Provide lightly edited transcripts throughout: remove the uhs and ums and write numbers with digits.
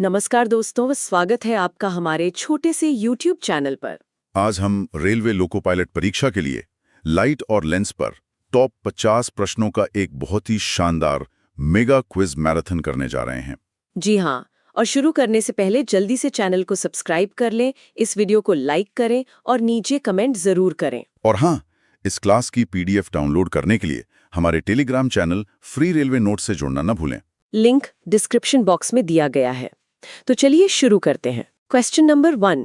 नमस्कार दोस्तों, स्वागत है आपका हमारे छोटे से YouTube चैनल पर। आज हम रेलवे लोको पायलट परीक्षा के लिए लाइट और लेंस पर टॉप 50 प्रश्नों का एक बहुत ही शानदार मेगा क्विज मैराथन करने जा रहे हैं। जी हाँ, और शुरू करने से पहले जल्दी से चैनल को सब्सक्राइब कर लें, इस वीडियो को लाइक करें और नीचे कमेंट जरूर करें। और हाँ, इस क्लास की PDF डाउनलोड करने के लिए हमारे Telegram channel free railway note से जुड़ना न भूलें। लिंक डिस्क्रिप्शन बॉक्स में दिया गया है। तो चलिए शुरू करते हैं। Question number 1,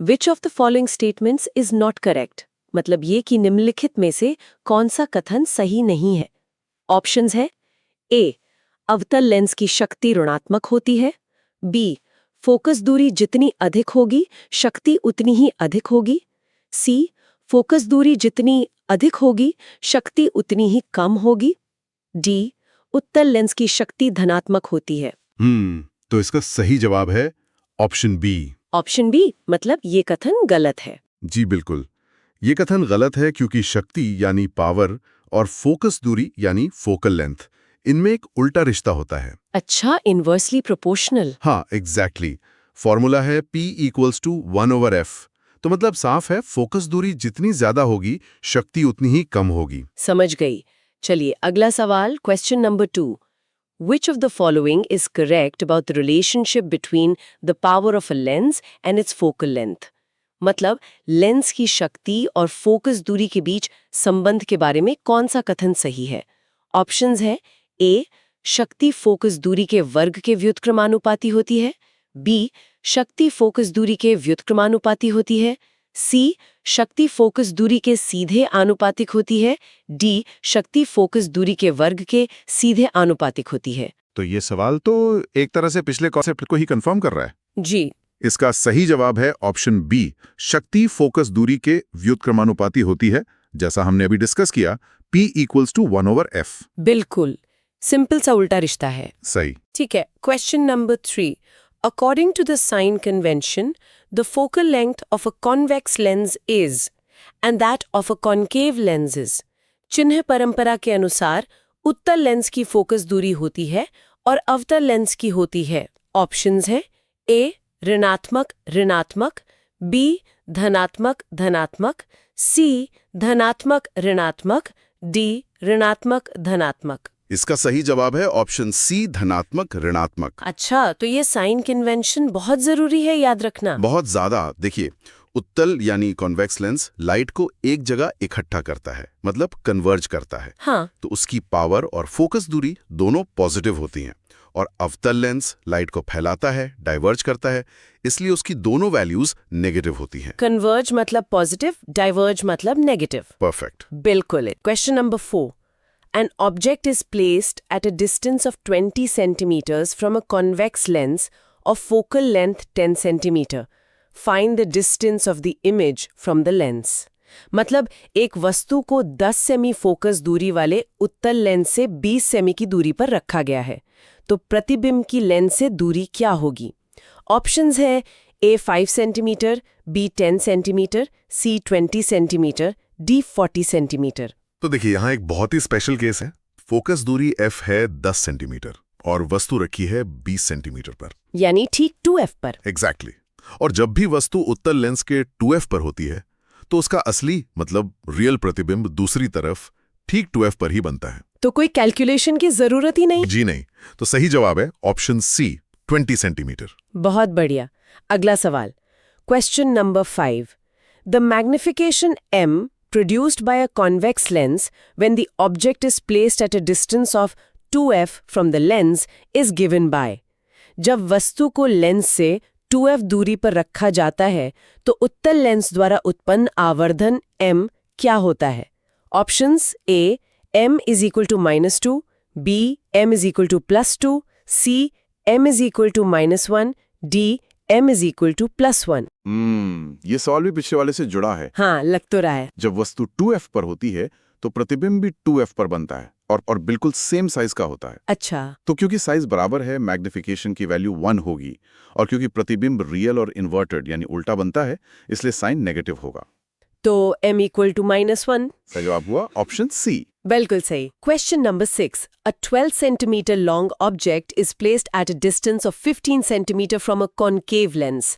which of the following statements is not correct? मतलब ये कि निम्नलिखित में से कौन सा कथन सही नहीं है। ऑप्शंस है ए, अवतल लेंस की शक्ति ऋणात्मक होती है। बी, फोकस दूरी जितनी अधिक होगी शक्ति उतनी ही अधिक होगी। सी, फोकस दूरी जितनी अधिक होगी शक्ति उतनी ही कम होगी। डी, उत्तल लेंस की शक्ति धनात्मक होती है। तो इसका सही जवाब है ऑप्शन बी। ऑप्शन बी मतलब ये कथन गलत है। जी बिल्कुल, ये कथन गलत है क्योंकि शक्ति यानी पावर और फोकस दूरी यानी फोकल लेंथ, इनमें एक उल्टा रिश्ता होता है। अच्छा, इनवर्सली प्रोपोर्शनल। हाँ एग्जैक्टली, फॉर्मूला है P = 1/f। तो मतलब साफ है, फोकस दूरी जितनी ज्यादा होगी शक्ति उतनी ही कम होगी। समझ गई। चलिए अगला सवाल, question number 2, Which of the following is correct about the relationship between the power of a lens and its focal length? मतलब लेंस की शक्ति और फोकस दूरी के बीच संबंध के बारे में कौन सा कथन सही है? ऑप्शंस है ए, शक्ति फोकस दूरी के वर्ग के व्युत्क्रमानुपाती होती है। बी, शक्ति फोकस दूरी के व्युत्क्रमानुपाती होती है। सी, शक्ति फोकस दूरी के सीधे आनुपातिक होती है। डी, शक्ति फोकस दूरी के वर्ग के सीधे आनुपातिक होती है। तो ये सवाल तो एक तरह से पिछले कॉन्सेप्ट को ही कंफर्म कर रहा है। जी, इसका सही जवाब है ऑप्शन बी, शक्ति फोकस दूरी के व्युत्क्रमानुपाती होती है। जैसा हमने अभी डिस्कस किया, P = 1/f। बिल्कुल सिंपल सा उल्टा रिश्ता है। सही। ठीक है, question number 3, according to the sign convention the focal length of a convex lens is and that of a concave lens is. चिन्ह परंपरा के अनुसार उत्तल लेंस की फोकस दूरी होती है और अवतल लेंस की होती है। ऑप्शंस है ए, ऋणात्मक ऋणात्मक। बी, धनात्मक धनात्मक। सी, धनात्मक ऋणात्मक। डी, ऋणात्मक धनात्मक। इसका सही जवाब है ऑप्शन सी, धनात्मक ऋणात्मक। अच्छा, तो ये साइन कन्वेंशन बहुत जरूरी है याद रखना। बहुत ज्यादा। देखिए, उत्तल यानी कॉन्वेक्स लेंस लाइट को एक जगह इकट्ठा करता है, मतलब कन्वर्ज करता है। हाँ, तो उसकी पावर और फोकस दूरी दोनों पॉजिटिव होती हैं। और अवतल लेंस लाइट को फैलाता है, डाइवर्ज करता है, इसलिए उसकी दोनों वैल्यूज नेगेटिव होती हैं। कन्वर्ज मतलब पॉजिटिव, डाइवर्ज मतलब नेगेटिव। परफेक्ट। बिल्कुल। Question number 4, an object is placed at a distance of 20 centimeters from a convex lens of focal length 10 centimeter. Find the distance of the image from the lens. मतलब एक वस्तु को 10 semi focus दूरी वाले उत्तल lens से 20 semi की दूरी पर रखा गया है, तो प्रतिबिंब की लेंस से दूरी क्या होगी? ऑप्शंस है ए 5 सेंटीमीटर, बी 10 सेंटीमीटर, सी 20 सेंटीमीटर, डी 40 सेंटीमीटर। तो देखिए, यहाँ एक बहुत ही स्पेशल केस है। फोकस दूरी f है 10 सेंटीमीटर और वस्तु रखी है 20 सेंटीमीटर पर, यानी ठीक 2f पर। एग्जैक्टली। और जब भी वस्तु उत्तल लेंस के 2f पर होती है तो उसका असली मतलब रियल प्रतिबिंब दूसरी तरफ ठीक 2f पर ही बनता है। तो कोई कैलकुलेशन की जरूरत ही नहीं। जी नहीं। तो सही जवाब है ऑप्शन सी, 20 सेंटीमीटर। बहुत बढ़िया। अगला सवाल, question number 5, the magnification m produced by a convex lens when the object is placed at a distance of 2f from the lens is given by। जब वस्तु को लेंस से 2f दूरी पर रखा जाता है तो उत्तल लेंस द्वारा उत्पन्न आवर्धन m क्या होता है? ऑप्शंस ए, m = -2, b, m = +2, c, m = -1, d, m = +1। ये सवाल भी पिछले वाले से जुड़ा है। हाँ, लग तो रहा है। जब वस्तु 2f पर होती है तो प्रतिबिंब भी 2f पर बनता है और बिल्कुल सेम साइज का होता है। अच्छा, तो क्योंकि साइज बराबर है, मैग्निफिकेशन की वैल्यू 1 होगी, और क्योंकि प्रतिबिंब रियल और इन्वर्टेड यानी उल्टा बनता है, इसलिए साइन नेगेटिव होगा। तो m = -1। सही जवाब हुआ ऑप्शन सी। बिल्कुल सही. Question number 6. A 12 centimeter long object is placed at a distance of 15 centimeter from a concave lens.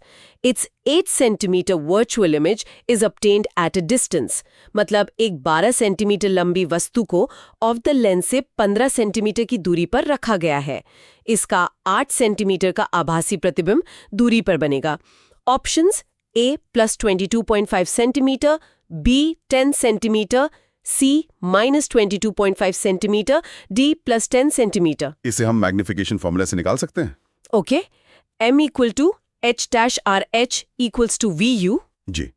Its 8 centimeter virtual image is obtained at a distance. मतलब एक 12 centimetre लंबी वस्तु को ऑफ द लेंस से 15 centimetre की दूरी पर रखा गया है. इसका 8 सेंटीमीटर का आभासी प्रतिबिंब दूरी पर बनेगा. Options A plus 22.5 centimetre, B 10 centimetre, C minus 22.5 centimetre, D plus 10 centimetre. इसे हम मैग्निफिकेशन फॉर्मूला से निकाल सकते हैं. Okay. M equal to H dash RH equals to VU. जी,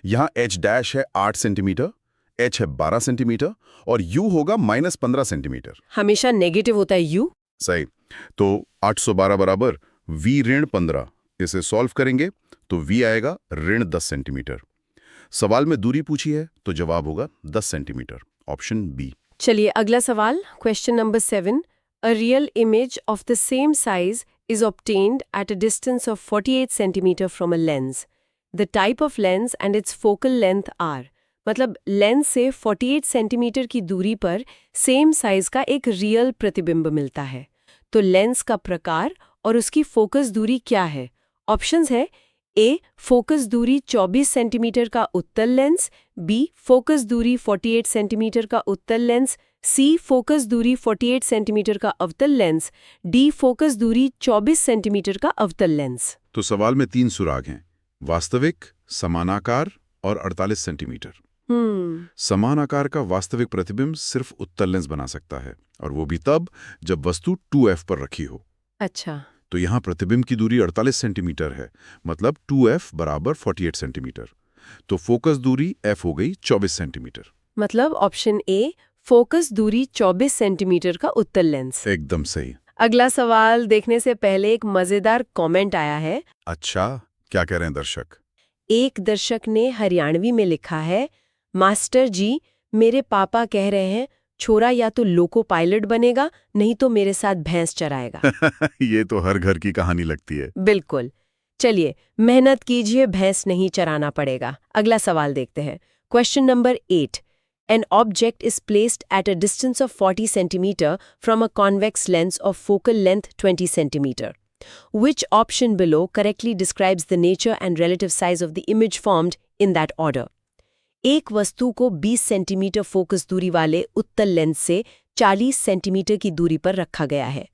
यहाँ H डैश है 8 सेंटीमीटर, H है 12 सेंटीमीटर और U होगा -15 सेंटीमीटर. हमेशा नेगेटिव होता है U. सही. तो 812 बराबर V ऋण 15. इसे सॉल्व करेंगे तो V आएगा ऋण 10 सेंटीमीटर. सवाल में दूरी पूछी है तो जवाब होगा 10 सेंटीमीटर. Option B. चलिए अगला सवाल. Question number 7. A real image of the same size is obtained at a distance of 48 centimeter from a lens. The type of lens and its focal length are. मतलब lens से 48 centimetre की दूरी पर same size का एक real प्रतिबिंब मिलता है. तो लेंस का प्रकार और उसकी फोकस दूरी क्या है? ऑप्शंस है ए फोकस दूरी 24 सेंटीमीटर का उत्तल लेंस, बी फोकस दूरी 48 सेंटीमीटर का उत्तल लेंस, सी फोकस दूरी 48 सेंटीमीटर का अवतल लेंस, डी फोकस दूरी 24 सेंटीमीटर का अवतल लेंस. तो सवाल में 3 सुराग हैं. वास्तविक, समानाकार और 48 सेंटीमीटर. समान आकार का वास्तविक प्रतिबिंब सिर्फ उत्तल लेंस बना सकता है और वो भी तब जब वस्तु 2f पर रखी हो. अच्छा. तो यहाँ प्रतिबिंब की दूरी 48 सेंटीमीटर है, मतलब 2f बराबर 48 सेंटीमीटर. तो फोकस दूरी f हो गई 24 सेंटीमीटर. मतलब ऑप्शन ए फोकस दूरी 24 सेंटीमीटर का उत्तल लेंस. एकदम सही. अगला सवाल देखने से पहले एक मजेदार कमेंट आया है. अच्छा, क्या कह रहे हैं दर्शक? एक दर्शक ने हरियाणवी में लिखा है, मास्टर जी मेरे पापा कह रहे हैं छोरा या तो लोको पायलट बनेगा नहीं तो मेरे साथ भैंस चराएगा. ये तो हर घर की कहानी लगती है. बिल्कुल. चलिए मेहनत कीजिए, भैंस नहीं चराना पड़ेगा. अगला सवाल देखते हैं. Question number 8. An object is placed at a distance of 40 centimeter from a convex lens of focal length 20 centimeter. Which option below correctly describes the nature and relative size of the image formed in that order? एक वस्तु को 20 centimetre focus दूरी वाले उत्तल lens से 40 centimetre की दूरी पर रखा गया है.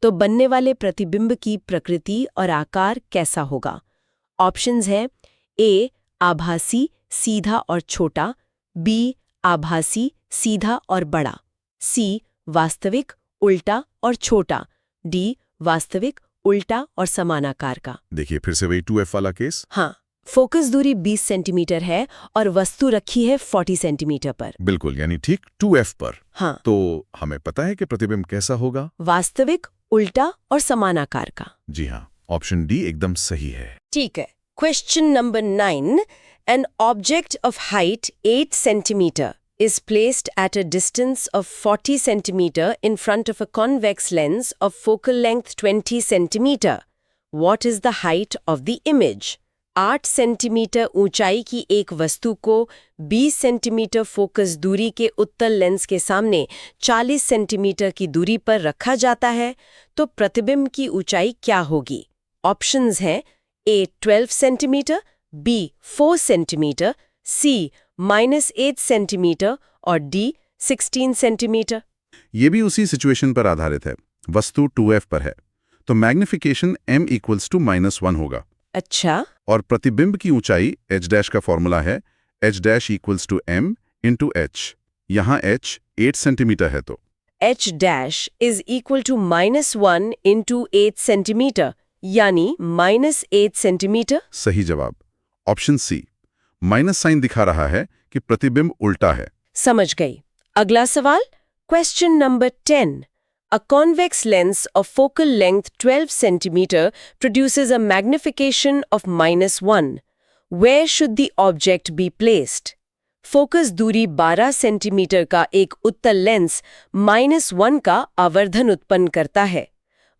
तो बनने वाले प्रतिबिंब की प्रकृति और आकार कैसा होगा? ऑप्शंस हैं ए आभासी, सीधा और छोटा, बी आभासी, सीधा और बड़ा, सी वास्तविक, उल्टा और छोटा, डी वास्तविक, उल्टा और समान आकार का. देखिए फिर से वही 2f वाला केस. हाँ, फोकस दूरी 20 सेंटीमीटर है और वस्तु रखी है 40 सेंटीमीटर पर. बिल्कुल, यानी ठीक 2f पर. हाँ. तो हमें पता है कि प्रतिबिंब कैसा होगा? वास्तविक, उल्टा और समान आकार का. जी हाँ, ऑप्शन डी एकदम सही है. ठीक है. Question number 9. An object of height 8 centimeter is placed at a distance of 40 centimeter in front of a convex lens of focal length 20 centimeter. What is the height of the image? 8 centimetre ऊंचाई की एक वस्तु को 20 centimetre focus दूरी के उत्तल lens के सामने 40 सेंटीमीटर की दूरी पर रखा जाता है, तो प्रतिबिंब की ऊंचाई क्या होगी? ऑप्शंस हैं ए 12 सेंटीमीटर, बी 4 सेंटीमीटर, सी -8 सेंटीमीटर और डी 16 सेंटीमीटर. ये भी उसी सिचुएशन पर आधारित है. वस्तु 2f पर है, तो मैग्निफिकेशन m इक्वल्स टू -1 होगा. अच्छा. और प्रतिबिंब की ऊंचाई h डैश का फॉर्मूला है h dash equals to m into h. यहाँ h 8 सेंटीमीटर है, तो h dash is equal to -1 into 8 centimetre, यानी -8 सेंटीमीटर. सही जवाब. Option C. माइनस साइन दिखा रहा है कि प्रतिबिंब उल्टा है. समझ गई. अगला सवाल. Question number 10. A convex lens of focal length 12 centimeter produces a magnification of -1. Where should the object be placed? Focus दूरी 12 सेंटीमीटर का एक उत्तल लेंस -1 का आवर्धन उत्पन्न करता है.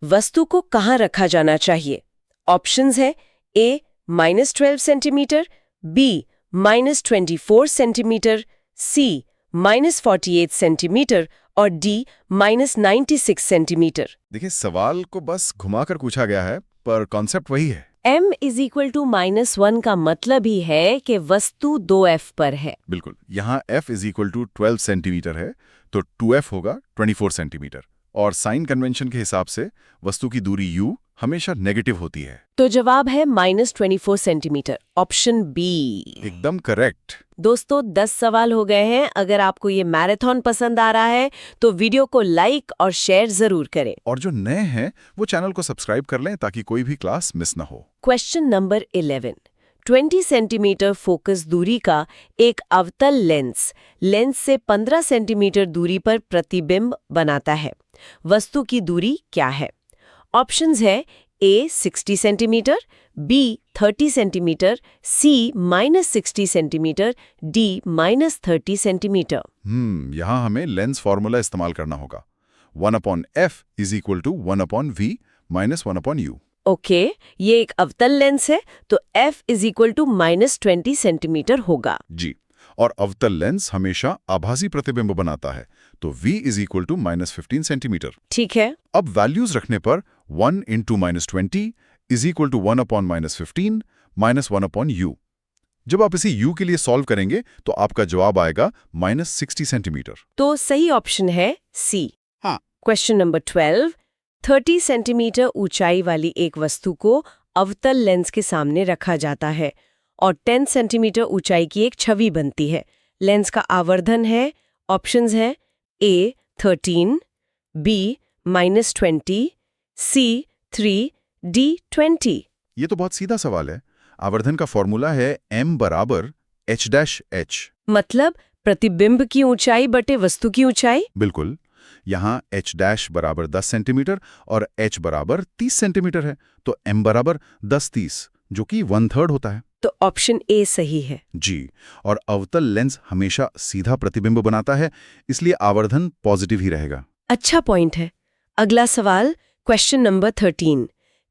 वस्तु को कहाँ रखा जाना चाहिए? ऑप्शंस है ए -12 सेंटीमीटर, बी -24 सेंटीमीटर, सी -48 सेंटीमीटर और डी -96 सेंटीमीटर। देखिए, सवाल को बस घुमाकर पूछा गया है, पर कॉन्सेप्ट वही है। m = -1 का मतलब ही है कि वस्तु 2f पर है। बिल्कुल। यहाँ f = 12 सेंटीमीटर है, तो 2f होगा 24 सेंटीमीटर। और साइन कन्वेंशन के हिसाब से वस्तु की दूरी u हमेशा नेगेटिव होती है। तो जवाब है -24 सेंटीमीटर, ऑप्शन बी। एकदम करेक्ट। दोस्तों 10 सवाल हो गए हैं। अगर आपको ये मैराथन पसंद आ रहा है तो वीडियो को लाइक और शेयर जरूर करें। और जो नए हैं वो चैनल को सब्सक्राइब कर लें ताकि कोई भी क्लास मिस ना हो। Question number 11। 20 सेंटीमीटर फोकस दूरी का एक अवतल लेंस से 15 सेंटीमीटर दूरी पर प्रतिबिंब बनाता है। वस्तु की दूरी क्या है? ऑप्शंस है ए 60 सेंटीमीटर, बी 30 सेंटीमीटर, सी -60 सेंटीमीटर, डी -30 सेंटीमीटर। यहाँ हमें लेंस फॉर्मूला इस्तेमाल करना होगा। 1/f = 1/v - 1/u। ओके, ये एक अवतल लेंस है तो f = -20 सेंटीमीटर होगा। जी, और अवतल लेंस हमेशा आभासी प्रतिबिंब बनाता है, तो v = -15 सेंटीमीटर। ठीक है। अब वैल्यूज रखने पर 1 × -20 = 1/-15 - 1/u। जब आप इसे u के लिए सॉल्व करेंगे तो आपका जवाब आएगा -60 सेंटीमीटर। तो सही ऑप्शन है सी। हाँ। Question number 12। 30 सेंटीमीटर ऊंचाई वाली एक वस्तु को अवतल लेंस के सामने रखा जाता है और 10 सेंटीमीटर ऊंचाई की एक छवि बनती है। लेंस का आवर्धन है, ऑप्शंस है ए 13, बी -20, सी 3, डी 20। ये तो बहुत सीधा सवाल है। आवर्धन का फॉर्मूला है m = h'(h). मतलब प्रतिबिंब की ऊंचाई बटे वस्तु की ऊंचाई। बिल्कुल। यहाँ h' = 10 सेंटीमीटर और h = 30 सेंटीमीटर है, तो m = 10/30, जो कि 1/3 होता है। तो ऑप्शन ए सही है। जी, और अवतल लेंस हमेशा सीधा प्रतिबिंब बनाता है, इसलिए आवर्धन पॉजिटिव ही रहेगा। अच्छा पॉइंट है। अगला सवाल, क्वेश्चन नंबर 13।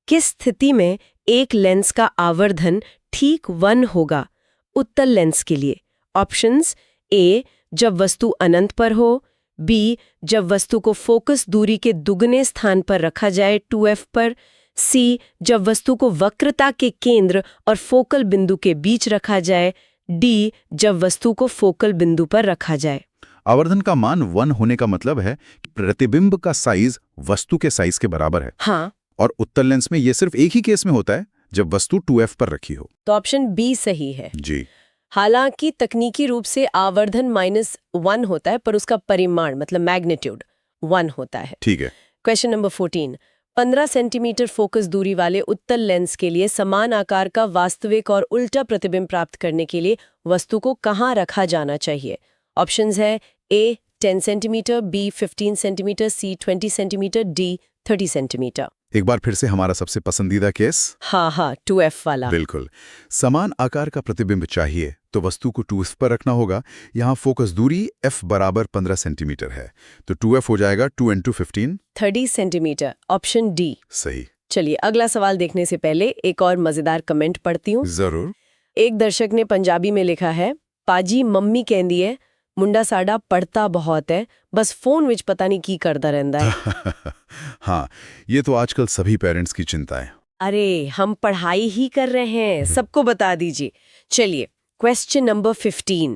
किस स्थिति में एक लेंस का आवर्धन ठीक 1 होगा उत्तल लेंस के लिए? ऑप्शंस ए जब वस्तु अनंत पर हो, बी जब वस्तु को फोकस दूरी के दुगने स्थान पर रखा जाए 2f पर, सी जब वस्तु को वक्रता के केंद्र और फोकल बिंदु के बीच रखा जाए, डी जब वस्तु को फोकल बिंदु पर रखा जाए। आवर्धन का मान 1 होने का मतलब है कि प्रतिबिंब का साइज वस्तु के साइज के बराबर है। हाँ। और उत्तल लेंस में यह सिर्फ एक ही केस में होता है, जब वस्तु 2f पर रखी हो। तो ऑप्शन बी सही है। जी। हालांकि तकनीकी रूप से आवर्धन -1 होता है, पर उसका परिमाण मतलब मैग्नीट्यूड 1 होता है। ठीक है। Question number 14। 15 सेंटीमीटर फोकस दूरी वाले उत्तल लेंस के लिए समान आकार का वास्तविक और उल्टा प्रतिबिंब प्राप्त करने के लिए वस्तु को कहाँ रखा जाना चाहिए? ऑप्शंस है ए 10 सेंटीमीटर, बी 15 सेंटीमीटर, सी 20 सेंटीमीटर, डी 30 सेंटीमीटर। एक बार फिर से हमारा सबसे पसंदीदा केस। हाँ 2f वाला। बिल्कुल। समान आकार का प्रतिबिंब चाहिए तो वस्तु को 2f पर रखना होगा। यहाँ फोकस दूरी f = 15 सेंटीमीटर है, तो 2f हो जाएगा 2 × 15 30 सेंटीमीटर, ऑप्शन डी। सही। चलिए अगला सवाल देखने से पहले एक और मजेदार कमेंट पढ़ती हूँ। जरूर। एक दर्शक ने पंजाबी में लिखा है, पाजी मम्मी कहती है मुंडा साडा पढ़ता बहुत है, बस फोन विच पता नहीं की करता रहता है। हाँ, ये तो आजकल सभी पेरेंट्स की चिंता है। अरे हम पढ़ाई ही कर रहे हैं, सबको बता दीजिए। चलिए क्वेश्चन नंबर 15।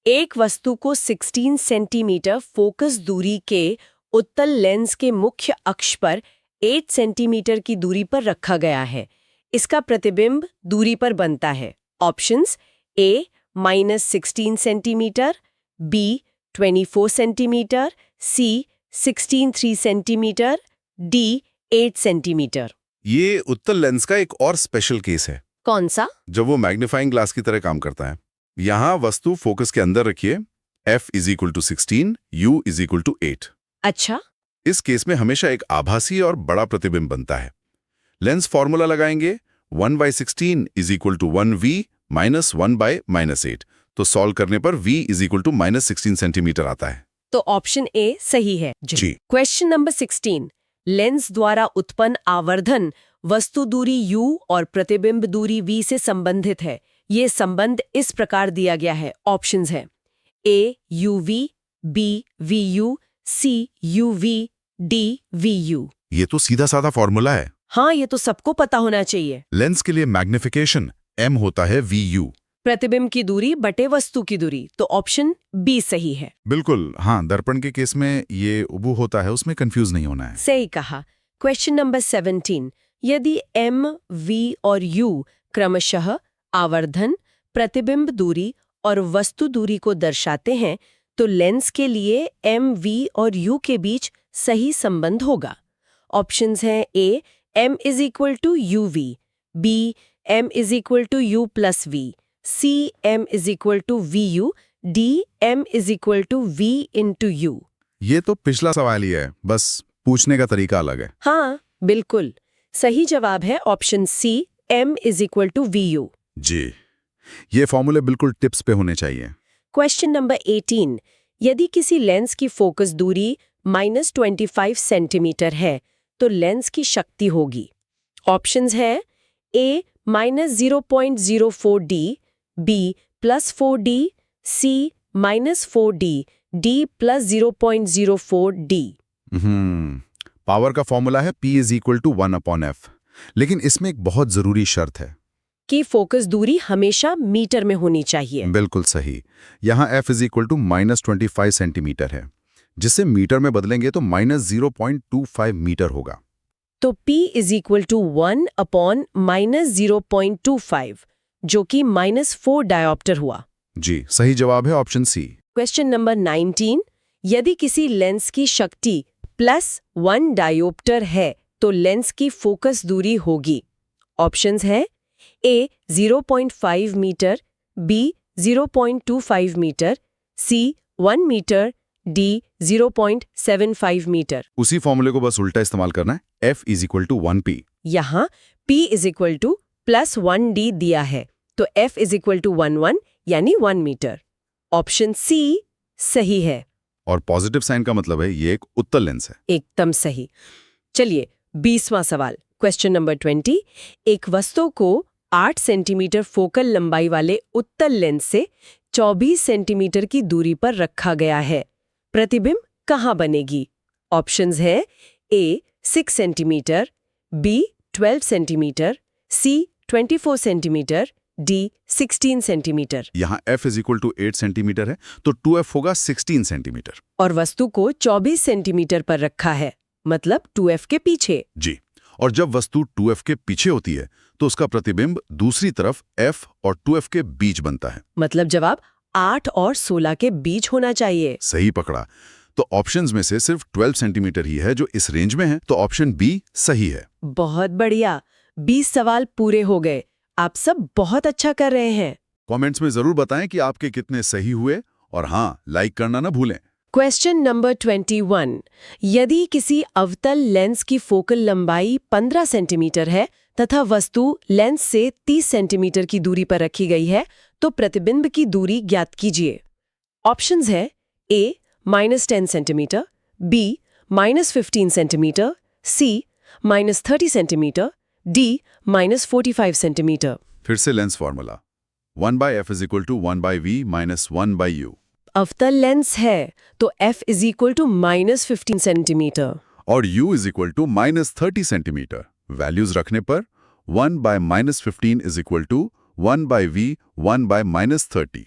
एक वस्तु को 16 सेंटीमीटर फोकस दूरी के उत्तल लेंस के मुख्य अक्ष पर 8 सेंटीमीटर की दूरी पर रखा गया है। इसका प्रतिबिंब दूरी पर बनता है। Options A -16 centimetre, B 24 centimetre, C 16.3 centimetre, D 8 centimetre. ये उत्तल लेंस का एक और स्पेशल केस है। कौन सा? जब वो मैग्नीफाइंग ग्लास की तरह काम करता है। यहाँ वस्तु फोकस के अंदर रखिए, f = 16, u = 8। अच्छा। इस केस में हमेशा एक आभासी और बड़ा प्रतिबिंब बनता है। लेंस फॉर्मूला लगाएंगे, 1/16 = 1v - 1/-8, तो सॉल्व करने पर v = -16 सेंटीमीटर आता है। तो ऑप्शन ए सही है। जी। Question number 16। लेंस द्वारा उत्पन्न आवर्धन वस्तु दूरी u और प्रतिबिंब दूरी v से संबंधित है। ये संबंध इस प्रकार दिया गया है। ऑप्शंस है A UV, B VU, C UV, D VU। ये तो सीधा साधा फॉर्मूला है। हाँ, ये तो सबको पता होना चाहिए। लेंस के लिए मैग्निफिकेशन m होता है VU। प्रतिबिंब की दूरी बटे वस्तु की दूरी, तो ऑप्शन बी सही है। बिल्कुल, हाँ, दर्पण के केस में ये उबू होता है, उसमें कंफ्यूज नहीं होना है। सही कहा। क्वेश्चन नंबर 17, यदि m, v और u क्रमशः आवर्धन, प्रतिबिंब दूरी और वस्तु दूरी को दर्शाते हैं, तो लेंस के लिए m, v और u के बीच सही संबंध होगा। ऑप्शंस हैं A m is equal to U V, B m is equal to U plus V, C m is equal to V U, D m is equal to v into U. ये तो पिछला सवाल ही है, बस पूछने का तरीका अलग है। हाँ, बिल्कुल। सही जवाब है option C m is equal to V U. जी, ये फॉर्मूले बिल्कुल टिप्स पे होने चाहिए। क्वेश्चन नंबर 18, यदि किसी लेंस की फोकस दूरी -25 सेंटीमीटर है, तो लेंस की शक्ति होगी। ऑप्शंस है A -0.04D, B +4D, C -4D, D +0.04D। Power का फॉर्मूला है P is equal to 1/F, लेकिन इसमें एक बहुत जरूरी शर्त है कि फोकस दूरी हमेशा मीटर में होनी चाहिए। बिल्कुल सही। यहाँ F is equal to -25 centimetre है, जिसे मीटर में बदलेंगे तो -0.25 मीटर होगा। तो P इज इक्वल टू 1/-0.25, जो कि -4 डायोप्टर हुआ। जी, सही जवाब है ऑप्शन सी। क्वेश्चन नंबर 19, यदि किसी लेंस की शक्ति +1 डायोप्टर है, तो लेंस की फोकस दूरी होगी। ऑप्शंस है A 0.5 metre, B 0.25 metre, C 1 metre, D 0.75 metre. उसी फॉर्मूले को बस उल्टा इस्तेमाल करना है, F is equal to 1P। यहाँ P is equal to +1D दिया है, तो F इज इक्वल टू 1 यानी 1 मीटर। ऑप्शन C सही है। और पॉजिटिव साइन का मतलब है ये एक उत्तल लेंस है। एकदम सही। चलिए 20वां सवाल, क्वेश्चन नंबर 20, एक वस्तु को 8 सेंटीमीटर फोकल लंबाई वाले उत्तल लेंस से 24 सेंटीमीटर की दूरी पर रखा गया है। प्रतिबिंब कहाँ बनेगी? ऑप्शंस है A 6 centimetre, B 12 centimetre, C 24 centimetre, D 16 centimetre. यहाँ F is equal to 8 centimetre है, तो 2F होगा 16 सेंटीमीटर। और वस्तु को 24 सेंटीमीटर पर रखा है, मतलब 2F के पीछे। जी, और जब वस्तु 2F के पीछे होती है तो उसका प्रतिबिंब दूसरी तरफ F और 2F के बीच बनता है। मतलब जवाब 8 और 16 के बीच होना चाहिए। सही पकड़ा। तो ऑप्शंस में से सिर्फ 12 सेंटीमीटर ही है जो इस रेंज में है, तो ऑप्शन बी सही है। बहुत बढ़िया, 20 सवाल पूरे हो गए। आप सब बहुत अच्छा कर रहे हैं। कमेंट्स में जरूर बताएं कि आपके कितने सही हुए, और हाँ, लाइक करना ना भूलें। क्वेश्चन नंबर 21, यदि किसी अवतल लेंस की फोकल लंबाई 15 सेंटीमीटर है तथा वस्तु लेंस से 30 सेंटीमीटर की दूरी पर रखी गई है, तो प्रतिबिंब की दूरी ज्ञात कीजिए। ऑप्शंस है A -10 centimetre, B -15 centimetre, C -30 centimetre, D -45 centimetre. फिर से lens formula 1/F is equal to 1/V minus 1/U। अवतल लेंस है तो F is equal to -15 centimetre और U is equal to -30 centimetre. Values रखने पर 1/-15 इज इक्वल टू 1/V 1/-30।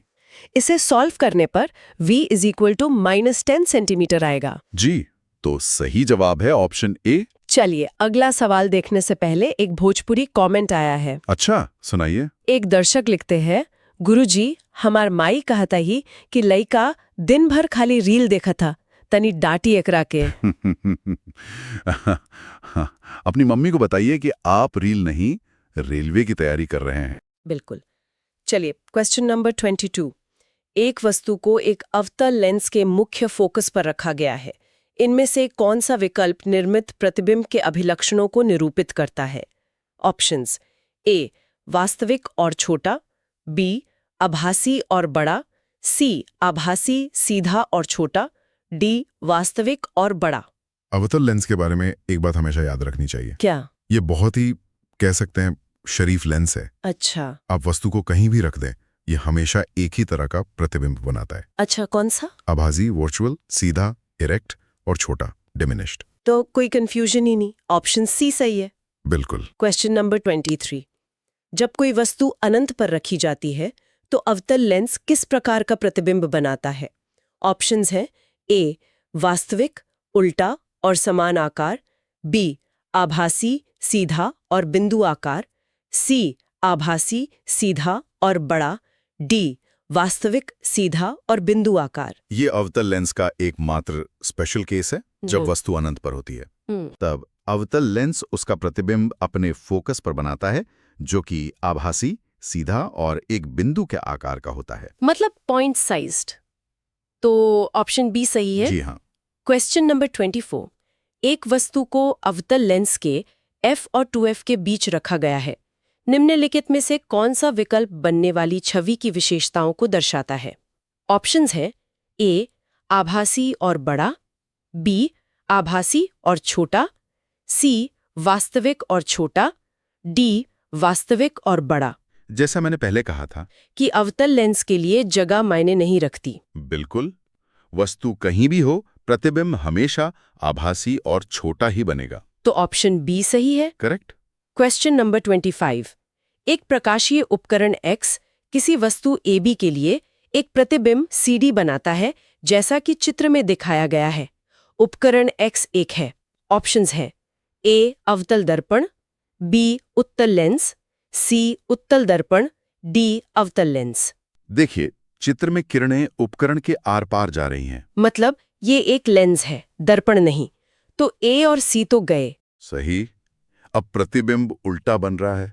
इसे solve करने पर V is equal to -10 centimetre आएगा। जी, तो सही जवाब है ऑप्शन ए। चलिए अगला सवाल देखने से पहले एक भोजपुरी कमेंट आया है। अच्छा, सुनाइए। एक दर्शक लिखते हैं, गुरुजी, हमार माई कहता ही कि लइका दिन भर खाली रील देखा था, तनी डांटी एकरा के। अपनी मम्मी को बताइए कि आप रील नहीं, रेलवे की तैयारी कर रहे हैं। बिल्कुल। चलिए क्वेश्चन नंबर 22, एक वस्तु को एक अवतल लेंस के मुख्य फोकस पर रखा गया है। इनमें से कौन सा विकल्प निर्मित प्रतिबिंब के अभिलक्षणों को निरूपित करता है? ऑप्शंस A वास्तविक और छोटा, B आभासी और बड़ा, C आभासी सीधा और छोटा, D वास्तविक और बड़ा। अवतल लेंस के बारे में एक बात हमेशा याद रखनी चाहिए। क्या? ये बहुत ही कह सकते हैं शरीफ लेंस है। अच्छा। आप वस्तु को कहीं भी रख दें, ये हमेशा एक ही तरह का प्रतिबिंब बनाता है। अच्छा, कौन सा? आभासी, वर्चुअल, सीधा, इरेक्ट और छोटा, डिमिनिश्ड। तो कोई कंफ्यूजन ही नहीं, ऑप्शन सी सही है। बिल्कुल। Question number 23। जब कोई वस्तु अनंत पर रखी जाती है तो अवतल लेंस किस प्रकार का प्रतिबिंब बनाता है? ऑप्शंस हैं ए वास्तविक, उल्टा और समान आकार, बी आभासी, सीधा और बिंदु आकार, सी आभासी, सीधा और बड़ा, डी वास्तविक, सीधा और बिंदु आकार। ये अवतल लेंस का एकमात्र स्पेशल केस है जब वस्तु अनंत पर होती है। तब अवतल लेंस उसका प्रतिबिंब अपने फोकस पर बनाता है, जो कि आभासी, सीधा और एक बिंदु के आकार का होता है। मतलब पॉइंट साइज्ड। तो ऑप्शन बी सही है। जी हाँ। Question number 24। एक वस्तु को अवतल लेंस के f और 2f के बीच रखा गया है। निम्नलिखित में से कौन सा विकल्प बनने वाली छवि की विशेषताओं को दर्शाता है? ऑप्शंस हैं ए आभासी और बड़ा, बी आभासी और छोटा, सी वास्तविक और छोटा, डी वास्तविक और बड़ा। जैसा मैंने पहले कहा था कि अवतल लेंस के लिए जगह मायने नहीं रखती। बिल्कुल, वस्तु कहीं भी हो, प्रतिबिंब हमेशा आभासी और छोटा ही बनेगा। तो ऑप्शन बी सही है। करेक्ट। Question number 25। एक प्रकाशीय उपकरण X किसी वस्तु AB के लिए एक प्रतिबिंब CD बनाता है, जैसा कि चित्र में दिखाया गया है। उपकरण X एक है। ऑप्शंस हैं ए अवतल दर्पण, बी उत्तल लेंस, सी उत्तल दर्पण, डी अवतल लेंस। देखिए, चित्र में किरणें उपकरण के आर पार जा रही हैं। मतलब ये एक लेंस है, दर्पण नहीं। तो ए और सी तो गए। सही। अब प्रतिबिंब उल्टा बन रहा है।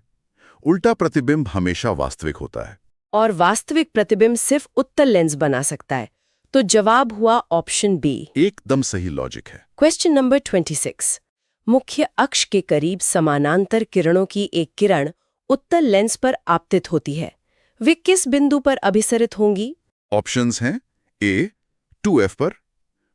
उल्टा प्रतिबिंब हमेशा वास्तविक होता है। और वास्तविक प्रतिबिंब सिर्फ उत्तल लेंस बना सकता है। तो जवाब हुआ ऑप्शन बी। एकदम सही लॉजिक है। Question number 26। मुख्य अक्ष के करीब समानांतर किरणों की एक किरण उत्तल लेंस पर आपतित होती है। वे किस बिंदु पर अभिसरित होंगी? ऑप्शंस हैं ए 2f पर,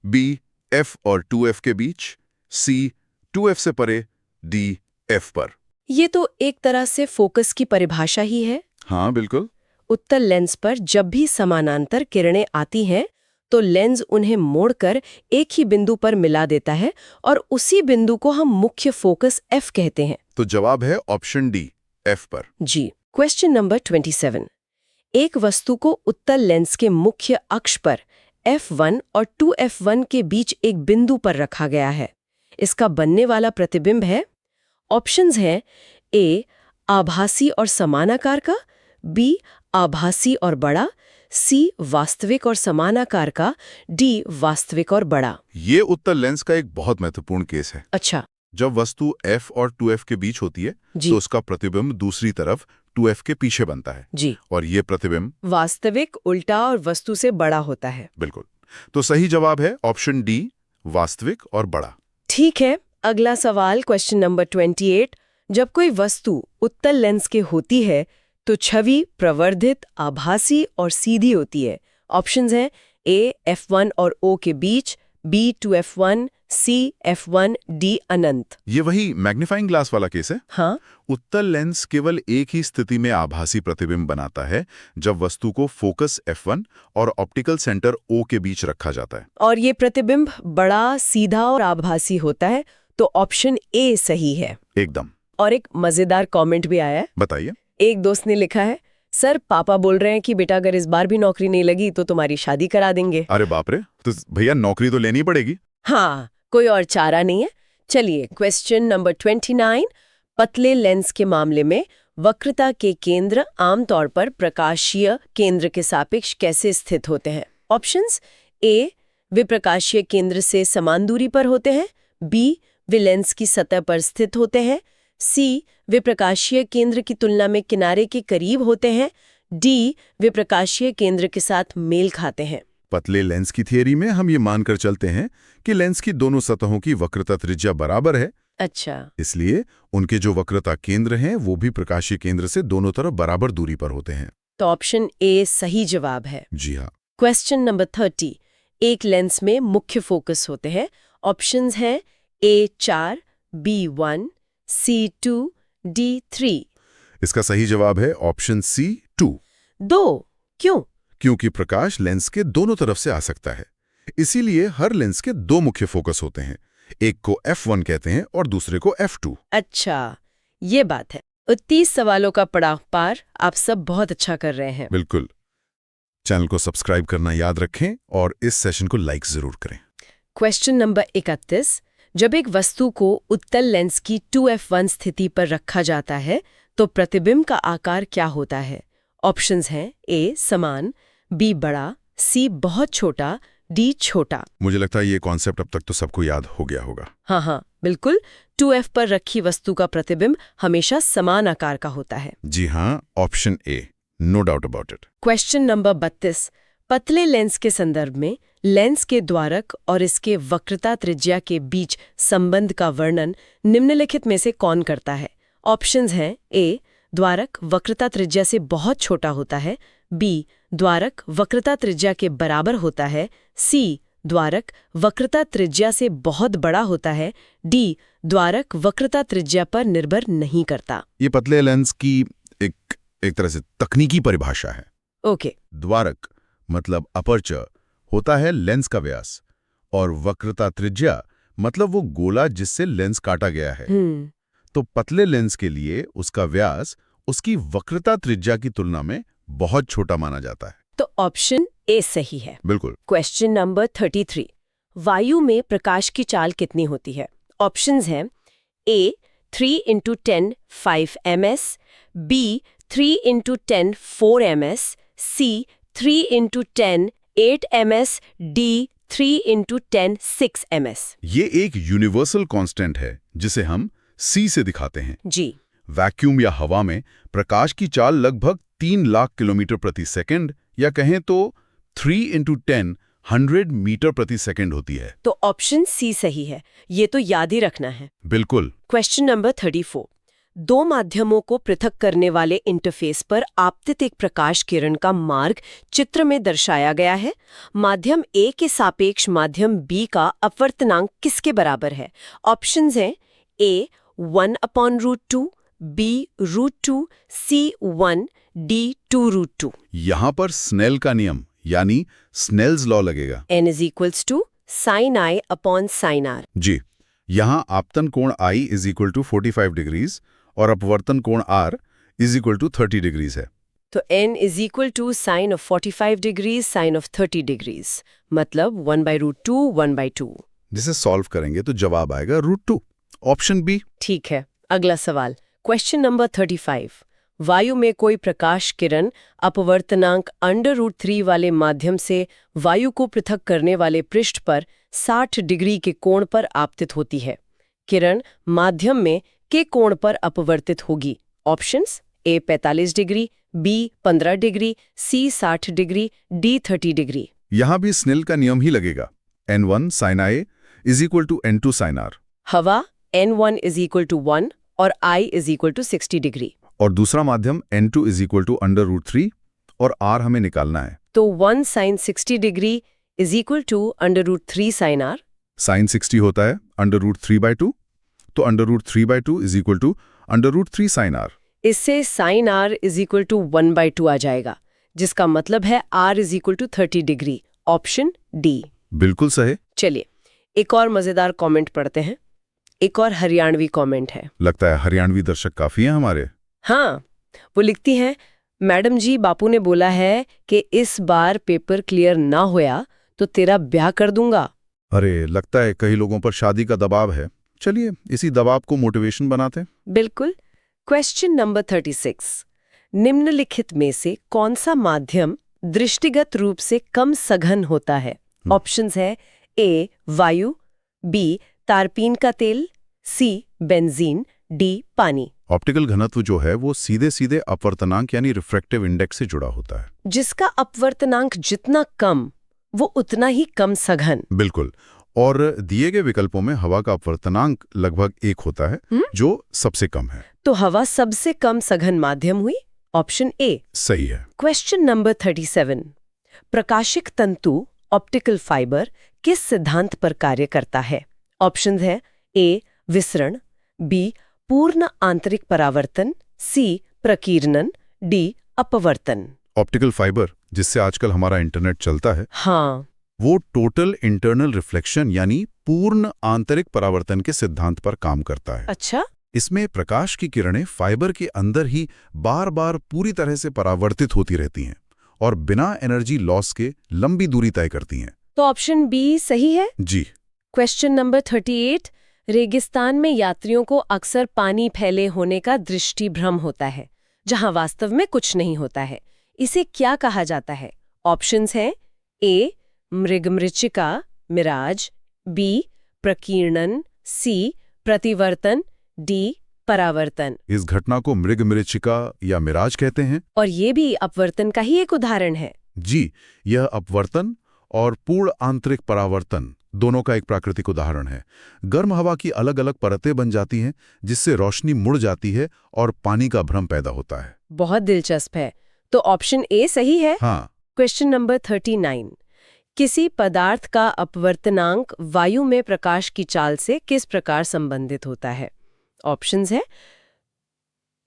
बी f और 2f के बीच, सी 2f से परे, डी f पर। ये तो एक तरह से फोकस की परिभाषा ही है। हाँ बिल्कुल। उत्तल लेंस पर जब भी समानांतर किरणें आती हैं तो लेंस उन्हें मोड़कर एक ही बिंदु पर मिला देता है और उसी बिंदु को हम मुख्य फोकस F कहते हैं। तो जवाब है ऑप्शन डी, f पर। जी। Question number 27। एक वस्तु को उत्तल लेंस के मुख्य अक्ष पर F1 और 2F1 के बीच एक बिंदु पर रखा गया है। इसका बनने वाला प्रतिबिंब है। ऑप्शंस हैं ए आभासी और समान आकार का, बी आभासी और बड़ा, सी वास्तविक और समान आकार का, डी वास्तविक और बड़ा। ये उत्तल लेंस का एक बहुत महत्वपूर्ण केस है। अच्छा। जब वस्तु f और 2f के बीच होती है जी। तो उसका प्रतिबिंब दूसरी तरफ 2f के पीछे बनता है। जी। और ये प्रतिबिंब वास्तविक, उल्टा और वस्तु से बड़ा होता है। बिल्कुल। तो सही जवाब है ऑप्शन डी, वास्तविक और बड़ा। ठीक है। अगला सवाल क्वेश्चन नंबर 28। जब कोई वस्तु उत्तल लेंस के होती है तो छवि प्रवर्धित, आभासी और सीधी होती है। ऑप्शंस हैं ए F1 और O के बीच, B 2F1, C F1, D अनंत। ये वही मैग्नीफाइंग ग्लास वाला केस है। हाँ। उत्तल लेंस केवल एक ही स्थिति में आभासी प्रतिबिंब बनाता है, जब वस्तु को फोकस F1 और ऑप्टिकल सेंटर O के बीच रखा जाता है। और ये प्रतिबिंब बड़ा, सीधा और आभासी होता है। तो ऑप्शन ए सही है। एकदम। और एक मजेदार कमेंट भी आया है। बताइए। एक दोस्त ने लिखा है, सर पापा बोल रहे हैं कि बेटा अगर इस बार भी नौकरी नहीं लगी तो तुम्हारी शादी करा देंगे। अरे बाप रे, तो भैया नौकरी तो लेनी पड़ेगी। हाँ, कोई और चारा नहीं है। चलिए क्वेश्चन नंबर 29। पतले लेंस के मामले में वक्रता के केंद्र आमतौर पर प्रकाशीय केंद्र के सापेक्ष कैसे स्थित होते हैं? ऑप्शंस ए वे प्रकाशीय केंद्र से समान दूरी पर होते हैं, बी वे लेंस की सतह पर स्थित होते हैं, सी वे प्रकाशीय केंद्र की तुलना में किनारे के करीब होते हैं, डी वे प्रकाशीय केंद्र के साथ मेल खाते हैं। पतले लेंस की थियरी में हम ये मानकर चलते हैं कि लेंस की दोनों सतहों की वक्रता त्रिज्या बराबर है। अच्छा। इसलिए उनके जो वक्रता केंद्र हैं वो भी प्रकाशीय केंद्र से दोनों तरफ बराबर दूरी पर होते हैं। तो ऑप्शन ए सही जवाब है। जी हाँ। Question number 30। एक लेंस में मुख्य फोकस होते हैं। ऑप्शंस हैं A4, B1, C2, D3। इसका सही जवाब है ऑप्शन C2। 2 क्यों? क्योंकि प्रकाश लेंस के दोनों तरफ से आ सकता है। इसीलिए हर लेंस के दो मुख्य फोकस होते हैं, एक को f1 कहते हैं और दूसरे को f2। अच्छा, ये बात है। 30 सवालों का पड़ाव पार आप सब बहुत अच्छा कर रहे हैं। बिल्कुल। चैनल को सब्सक्राइब करना याद रखें और इस सेशन को लाइक जरूर करें। Question number 31। जब एक वस्तु को उत्तल लेंस की 2f1 स्थिति पर रखा जाता है तो प्रतिबिंब का आकार क्या होता है? ऑप्शंस हैं ए समान, बी बड़ा, सी बहुत छोटा, डी छोटा। मुझे लगता है ये कॉन्सेप्ट अब तक तो सबको याद हो गया होगा। हाँ, बिल्कुल। 2f पर रखी वस्तु का प्रतिबिंब हमेशा समान आकार का होता है। जी हाँ, option A, no doubt about it. Question number 32। पतले लेंस के संदर्भ में लेंस के द्वारक और इसके वक्रता त्रिज्या के बीच संबंध का वर्णन निम्नलिखित में से कौन करता है? ऑप्शंस हैं ए द्वारक वक्रता त्रिज्या से बहुत छोटा होता है, बी द्वारक वक्रता त्रिज्या के बराबर होता है, सी द्वारक वक्रता त्रिज्या से बहुत बड़ा होता है, डी द्वारक वक्रता त्रिज्या पर निर्भर नहीं करता। ये पतले लेंस की एक तरह से तकनीकी परिभाषा है। ओके। द्वारक मतलब अपर्चर होता है लेंस का व्यास, और वक्रता त्रिज्या मतलब वो गोला जिससे लेंस काटा गया है। तो पतले लेंस के लिए उसका व्यास उसकी वक्रता त्रिज्या की तुलना में बहुत छोटा माना जाता है। तो ऑप्शन ए सही है। बिल्कुल। Question number 33। वायु में प्रकाश की चाल कितनी होती है? ऑप्शंस हैं ए 3 × 10 5 ms, बी 3 × 10 4 ms, सी 3 × 10 8 ms, डी 3 × 10 6 ms। ये एक यूनिवर्सल कांस्टेंट है जिसे हम सी से दिखाते हैं। जी। वैक्यूम या हवा में प्रकाश की चाल लगभग 3 लाख किलोमीटर प्रति सेकंड या कहें तो 3 × 10 100 मीटर प्रति सेकंड होती है। तो ऑप्शन सी सही है। ये तो याद ही रखना है। बिल्कुल। Question number 34। दो माध्यमों को पृथक करने वाले इंटरफेस पर आपतित एक प्रकाश किरण का मार्ग चित्र में दर्शाया गया है। माध्यम ए के सापेक्ष माध्यम बी का अपवर्तनांक किसके बराबर है? ऑप्शंस हैं ए 1/√2, बी √2, सी 1, डी 2√2। यहां पर स्नेल का नियम यानी स्नेल्स लॉ लगेगा। n = sin I/sin r। जी, यहां आपतन कोण I = 45 डिग्रीज और अपवर्तन कोण R = 30 डिग्रीज है। तो n = sin of 45 degrees sin of 30 degrees, मतलब 1/√2 1/2। जिसे सॉल्व करेंगे तो जवाब आएगा √2, ऑप्शन बी। ठीक है। अगला सवाल, क्वेश्चन नंबर 35। वायु में कोई प्रकाश किरण अपवर्तनांक √3 वाले माध्यम से वायु को पृथक करने वाले पृष्ठ पर 60 डिग्री के कोण पर आपतित होती है। किरण माध्यम में के कोण पर अपवर्तित होगी? Options A 45 degree, B 15 degree, C 60 degree, D 30 degree. यहां भी स्नेल का नियम ही लगेगा। n1 sin I = n2 sin r। हवा n1 = 1 और I = 60 डिग्री। और दूसरा माध्यम n2 = √3 और r हमें निकालना है। तो 1 sin 60 degree = √3 sin r। Sine 60 होता है √3/2, तो √3/2 = √3 sin r। इससे sin r = 1/2 आ जाएगा, जिसका मतलब है r = 30 डिग्री। Option D. बिल्कुल सही। चलिए एक और मजेदार कमेंट पढ़ते हैं। एक और हरियाणवी कमेंट है। लगता है हरियाणवी दर्शक काफी हैं हमारे। हाँ, वो लिखती हैं, मैडम जी बापू ने बोला है कि इस बार पेपर क्लियर ना होया तो तेरा ब्याह कर दूंगा। अरे, लगता है कई लोगों पर शादी का दबाव है। चलिए इसी दबाव को मोटिवेशन बनाते हैं। बिल्कुल। Question number 36। निम्नलिखित में से कौन सा माध्यम दृष्टिगत रूप से कम सघन होता है? ऑप्शंस है ए वायु, बी तारपीन का तेल, सी बेंजीन, डी पानी। ऑप्टिकल घनत्व जो है वो सीधे सीधे अपवर्तनांक यानी रिफ्रैक्टिव इंडेक्स से जुड़ा होता है। जिसका अपवर्तनांक जितना कम वो उतना ही कम सघन। बिल्कुल। और दिए गए विकल्पों में हवा का अपवर्तनांक लगभग 1 होता है, जो सबसे कम है। तो हवा सबसे कम सघन माध्यम हुई। ऑप्शन ए सही है। Question number 37। प्रकाशिक तंतु ऑप्टिकल फाइबर किस सिद्धांत पर कार्य करता है? ऑप्शंस है ए विसरण, बी पूर्ण आंतरिक परावर्तन, सी प्रकीर्णन, डी अपवर्तन। ऑप्टिकल फाइबर जिससे आजकल हमारा इंटरनेट चलता है, हाँ। वो टोटल इंटरनल रिफ्लेक्शन यानी पूर्ण आंतरिक परावर्तन के सिद्धांत पर काम करता है। अच्छा। इसमें प्रकाश की किरणें फाइबर के अंदर ही बार बार पूरी तरह से परावर्तित होती रहती हैं और बिना एनर्जी लॉस के लंबी दूरी तय करती हैं। तो ऑप्शन बी सही है। जी। क्वेश्चन नंबर 38, रेगिस्तान में यात्रियों को अक्सर पानी फैले होने का दृष्टिभ्रम होता है, जहां वास्तव में कुछ नहीं होता है। इसे क्या कहा जाता है? ऑप्शंस हैं ए मृगमृच्छिका मिराज, बी प्रकीर्णन, सी प्रतिवर्तन, डी परावर्तन। इस घटना को मृगमृच्छिका या मिराज कहते हैं। और ये भी अपवर्तन का ही एक उदाहरण है। जी, यह अपवर्तन और पूर्ण आंतरिक परावर्तन दोनों का एक प्राकृतिक उदाहरण है। गर्म हवा की अलग अलग परतें बन जाती हैं, जिससे रोशनी मुड़ जाती है और पानी का भ्रम पैदा होता है। बहुत दिलचस्प है। तो ऑप्शन ए सही है। हाँ। क्वेश्चन नंबर 39, किसी पदार्थ का अपवर्तनांक वायु में प्रकाश की चाल से किस प्रकार संबंधित होता है? ऑप्शंस है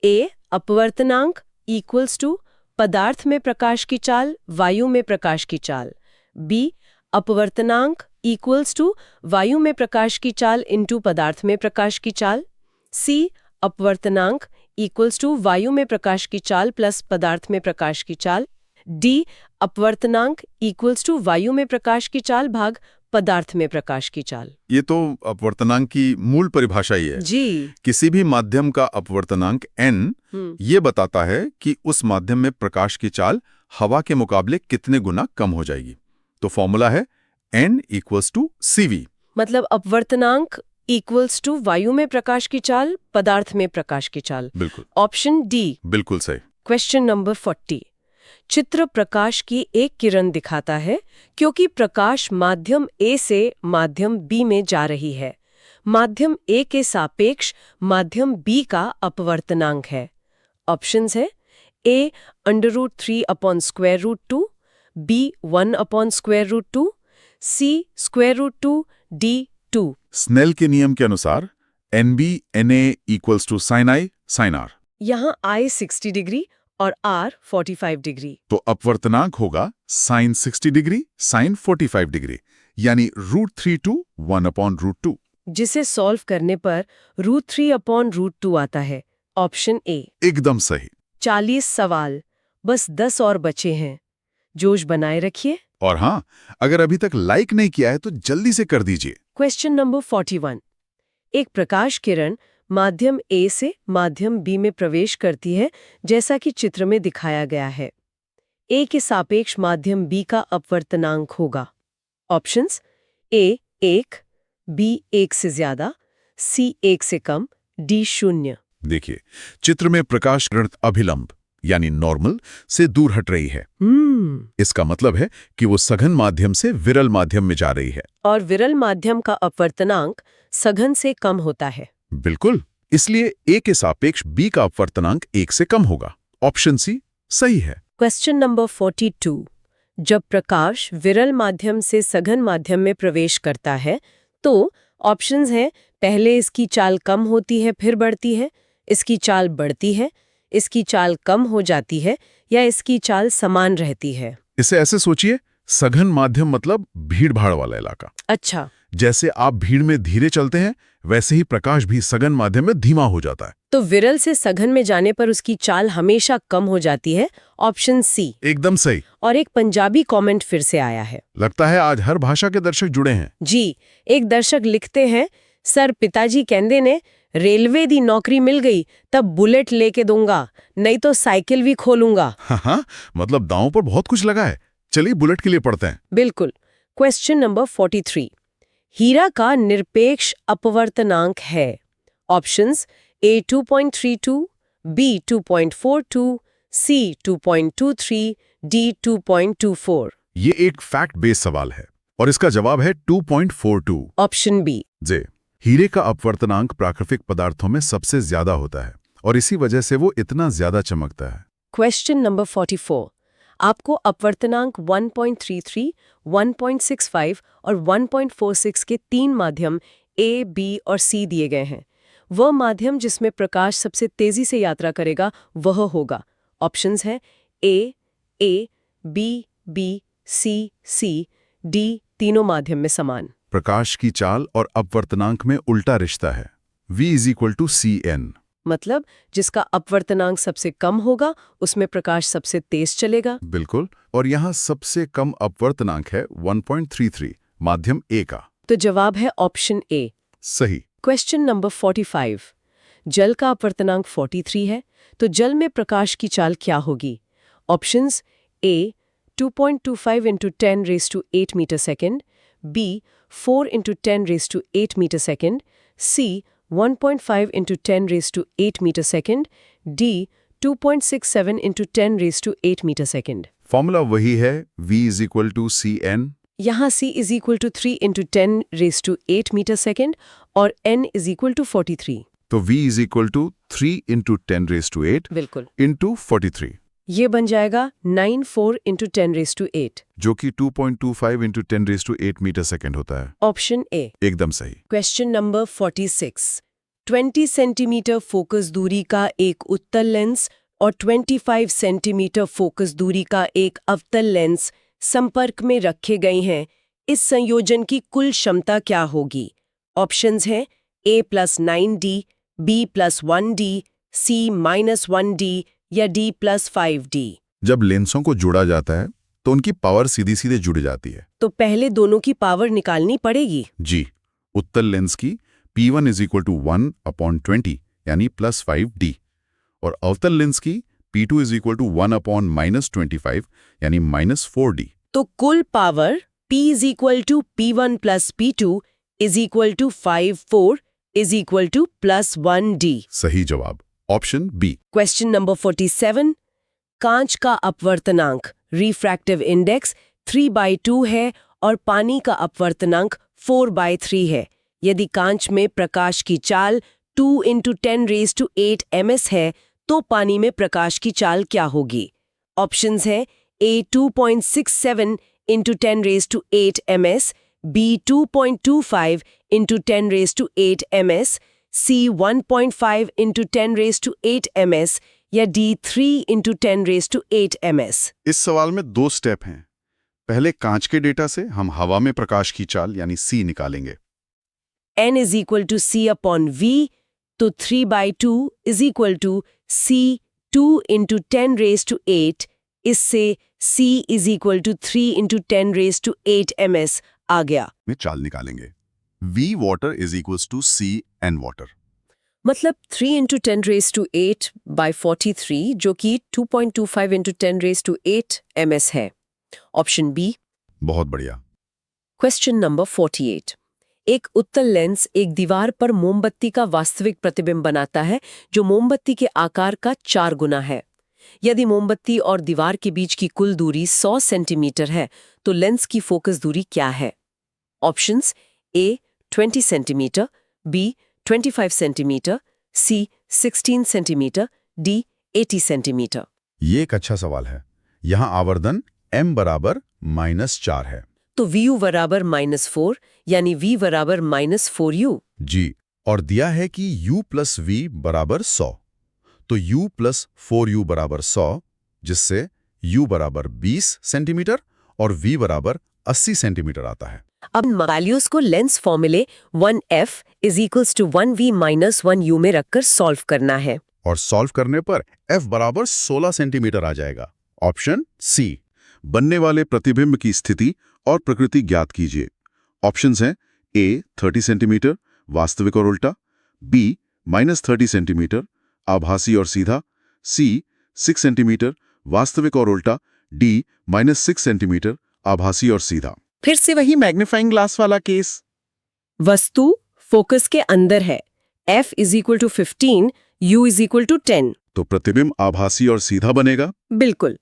ए अपवर्तनांक इक्वल्स टू पदार्थ में प्रकाश की चाल वायु में प्रकाश की चाल, बी अपवर्तनांक इक्वल्स टू वायु में प्रकाश की चाल इनटू पदार्थ में प्रकाश की चाल, सी अपवर्तनांक इक्वल्स टू वायु में प्रकाश की चाल प्लस पदार्थ में प्रकाश की चाल, डी अपवर्तनांक इक्वल्स टू वायु में प्रकाश की चाल भाग पदार्थ में प्रकाश की चाल। ये तो अपवर्तनांक की मूल परिभाषा ही है। जी। किसी भी माध्यम का अपवर्तनांक n ये बताता है कि उस माध्यम में प्रकाश की चाल हवा के मुकाबले कितने गुना कम हो जाएगी। तो फॉर्मूला है n इक्वल्स टू cv। मतलब अपवर्तनांक इक्वल्स टू वायु में प्रकाश की चाल पदार्थ में प्रकाश की चाल। बिल्कुल। Option D. बिल्कुल सही। क्वेश्चन नंबर 40, चित्र प्रकाश की एक किरण दिखाता है क्योंकि प्रकाश माध्यम ए से माध्यम बी में जा रही है। माध्यम ए के सापेक्ष माध्यम बी का अपवर्तनांक है। ऑप्शंस है A √3/√2, B 1/√2, C √2, D 2। Snell के नियम के अनुसार NB NA equals to sin I sin R। यहाँ I 60 डिग्री और R 45 डिग्री। तो अपवर्तनांक होगा sin 60 डिग्री sin 45 डिग्री, यानी √3 1/√2। जिसे सॉल्व करने पर √3/√2 आता है। Option A. एकदम सही। 40 सवाल, बस 10 और बचे हैं। जोश बनाए रखिए। और हाँ, अगर अभी तक लाइक नहीं किया है तो जल्दी से कर दीजिए। क्वेश्चन नंबर 41, एक प्रकाश किरण माध्यम ए से माध्यम बी में प्रवेश करती है, जैसा कि चित्र में दिखाया गया है। ए के सापेक्ष माध्यम बी का अपवर्तनांक होगा। ऑप्शंस ए 1, बी 1 से ज्यादा, सी 1 से कम, डी 0। देखिए, चित्र में प्रकाश किरण अभिलंब यानी नॉर्मल से दूर हट रही है। इसका मतलब है कि वो सघन माध्यम से विरल माध्यम में जा रही है। और विरल माध्यम का अपवर्तनांक सघन से कम होता है। बिल्कुल। इसलिए ए के सापेक्ष बी का अपवर्तनांक 1 से कम होगा। ऑप्शन सी सही है। क्वेश्चन नंबर 42, जब प्रकाश विरल माध्यम से सघन माध्यम में प्रवेश करता है तो ऑप्शंस हैं, पहले इसकी चाल कम होती है फिर बढ़ती है, इसकी चाल बढ़ती है, इसकी चाल कम हो जाती है, या इसकी चाल समान रहती है। इसे ऐसे सोचिए, सघन माध्यम मतलब भीड़-भाड़ वाला इलाका। अच्छा। जैसे आप भीड़ में धीरे चलते हैं, वैसे ही प्रकाश भी सघन माध्यम में धीमा हो जाता है। तो विरल से सघन में जाने पर उसकी चाल हमेशा कम हो जाती है। Option C. एकदम सही। और एक पंजाबी कमेंट फिर से आया है। लगता है आज हर भाषा के दर्शक जुड़े हैं। जी। एक दर्शक लिखते हैं, सर पिताजी कहंदे ने रेलवे दी नौकरी मिल गई तब बुलेट लेके दूंगा, नहीं तो साइकिल भी खोलूंगा। हाँ, मतलब दांव पर बहुत कुछ लगा है। चलिए बुलेट के लिए पढ़ते हैं। बिल्कुल। क्वेश्चन नंबर 43, हीरा का निरपेक्ष अपवर्तनांक है। Options A 2.32, B 2.42, C 2.23, D 2.24। ये एक फैक्ट बेस्ड सवाल है और इसका जवाब है 2.42। Option B. जे हीरे का अपवर्तनांक प्राकृतिक पदार्थों में सबसे ज्यादा होता है और इसी वजह से वो इतना ज्यादा चमकता है। क्वेश्चन नंबर 44, आपको अपवर्तनांक 1.33, 1.65 और 1.46 के 3 माध्यम ए, बी और सी दिए गए हैं। वह माध्यम जिसमें प्रकाश सबसे तेजी से यात्रा करेगा वह होगा। ऑप्शंस हैं ए, बी, बी, सी, सी, डी तीनों माध्यम में समान। प्रकाश की चाल और अपवर्तनांक में उल्टा रिश्ता है। V = CN। मतलब जिसका अपवर्तनांक सबसे कम होगा उसमें प्रकाश सबसे तेज चलेगा। बिल्कुल, और यहाँ सबसे कम अपवर्तनांक है 1.33, माध्यम A का। तो जवाब है ऑप्शन ए। सही। Question number 45। जल का अपवर्तनांक 43 है, तो जल में प्रकाश की चाल क्या होगी? Options A 2.25 × 10⁸ metre second, B 4 × 10⁸ metre second, C 1.5 × 10⁸ metre second, D 2.67 × 10⁸ metre second. Formula वही है, V = CN। यहाँ C = 3 × 10⁸ मीटर सेकेंड और N = 43। तो V = 3 × 10⁸ बिल्कुल, × 43, ये बन जाएगा 94 × 10⁸, जो कि 2.25 × 10⁸ मीटर सेकेंड होता है। Option A. एकदम सही। Question number 46। 20 सेंटीमीटर फोकस दूरी का एक उत्तल लेंस और 25 सेंटीमीटर फोकस दूरी का एक अवतल लेंस संपर्क में रखे गए हैं। इस संयोजन की कुल क्षमता क्या होगी? ऑप्शंस हैं A+9D, B+1D, C-1D या D+5D। जब लेंसों को जोड़ा जाता है तो उनकी पावर सीधी सीधे जुड़ जाती है। तो पहले दोनों की पावर निकालनी पड़ेगी। जी, उत्तल लेंस की P1 = 1/20 यानी +5D, और अवतल लेंस की P2 = 1/-25 यानी -4D। तो कुल power P = P1 + P2 = 5/4 +1D। सही जवाब ऑप्शन बी। Question number 47। कांच का अपवर्तनांक रिफ्रैक्टिव इंडेक्स 3/2 है और पानी का अपवर्तनांक 4/3 है। यदि कांच में प्रकाश की चाल 2 × 10⁸ ms है, तो पानी में प्रकाश की चाल क्या होगी? ऑप्शंस हैं A 2.67 × 10⁸ ms, B 2.25 × 10⁸ ms, C 1.5 × 10⁸ ms या D 3 × 10⁸ ms। इस सवाल में 2 स्टेप हैं। पहले कांच के डेटा से हम हवा में प्रकाश की चाल यानी C निकालेंगे। N = C/V, तो 3/2 = C 2 × 10⁸, इससे C = 3 × 10⁸ ms आ गया। में चाल निकालेंगे। V water = C N water। मतलब 3 × 10⁸/43 जो कि 2.25 × 10⁸ ms है। Option B. बहुत बढ़िया। Question number 48। एक उत्तल लेंस एक दीवार पर मोमबत्ती का वास्तविक प्रतिबिंब बनाता है जो मोमबत्ती के आकार का 4 गुना है। यदि मोमबत्ती और दीवार के बीच की कुल दूरी 100 सेंटीमीटर है, तो लेंस की फोकस दूरी क्या है? Options A 20 centimetre, B 25 centimetre, C 16 centimetre, D 80 centimetre. ये एक अच्छा सवाल है। यहाँ आवर्धन m = -4 है। तो VU = -4 यानी V = -4U। जी, और दिया है कि U + V = 100, तो U + 4U = 100, जिससे U = 20 सेंटीमीटर और V = 80 सेंटीमीटर आता है। अब वैल्यूज को लेंस फॉर्मूले 1F = 1V - 1U में रखकर सॉल्व करना है। और सॉल्व करने पर F = 16 सेंटीमीटर आ जाएगा। Option C. बनने वाले प्रतिबिंब की स्थिति और प्रकृति ज्ञात कीजिए। ऑप्शंस हैं A 30 सेंटीमीटर, वास्तविक और उल्टा, B -30 सेंटीमीटर, आभासी और सीधा, C 6 सेंटीमीटर, वास्तविक और उल्टा, D -6 सेंटीमीटर, आभासी और सीधा। फिर से वही मैग्नीफाइंग ग्लास वाला केस। वस्तु फोकस के अंदर है। F = 15, U = 10। तो प्रतिबिंब आभासी और सीधा बनेगा। बिल्कुल।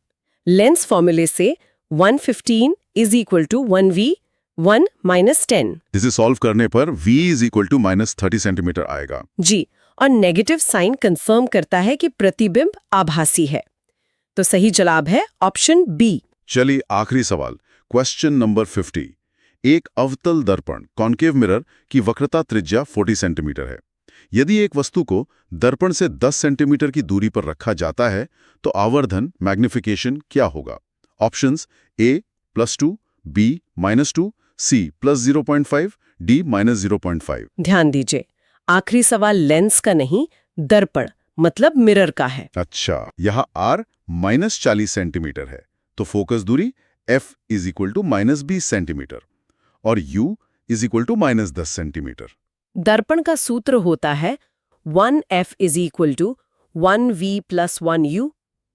लेंस फॉर्मूले से 115 = 1V 1 - 10। जिसे सॉल्व करने पर V = -30 सेंटीमीटर आएगा। जी, और नेगेटिव साइन कंफर्म करता है कि प्रतिबिंब आभासी है। तो सही जवाब है ऑप्शन बी। चलिए आखिरी सवाल, क्वेश्चन नंबर 50। एक अवतल दर्पण कॉन्केव मिरर की वक्रता त्रिज्या 40 सेंटीमीटर है। यदि एक वस्तु को दर्पण से 10 सेंटीमीटर की दूरी पर रखा जाता है तो आवर्धन मैग्निफिकेशन क्या होगा? Options A +2, B -2, C +0.5, D -0.5। ध्यान दीजिए, आखिरी सवाल लेंस का नहीं, दर्पण मतलब मिरर का है। अच्छा, यहाँ R -40 सेंटीमीटर है, तो फोकस दूरी F = -20 सेंटीमीटर और U = -10 सेंटीमीटर। दर्पण का सूत्र होता है 1F = 1V + 1U।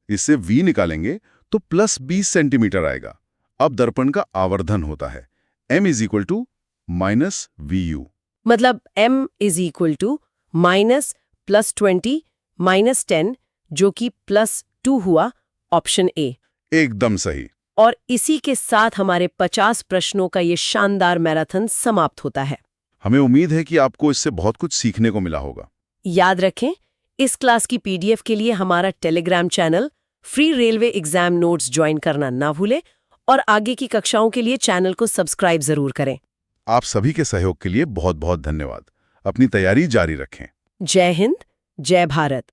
इससे V निकालेंगे तो +20 सेंटीमीटर आएगा। अब दर्पण का आवर्धन होता है M = -VU। मतलब M = -+20 -10 जो कि +2 हुआ, ऑप्शन A। एकदम सही। और इसी के साथ हमारे 50 प्रश्नों का ये शानदार मैराथन समाप्त होता है। हमें उम्मीद है कि आपको इससे बहुत कुछ सीखने को मिला होगा। याद रखें, इस क्लास की PDF के लिए हमारा Telegram channel free railway exam notes join करना ना भूलें और आगे की कक्षाओं के लिए चैनल को सब्सक्राइब जरूर करें। आप सभी के सहयोग के लिए बहुत बहुत धन्यवाद। अपनी तैयारी जारी रखें। जय हिंद, जय भारत।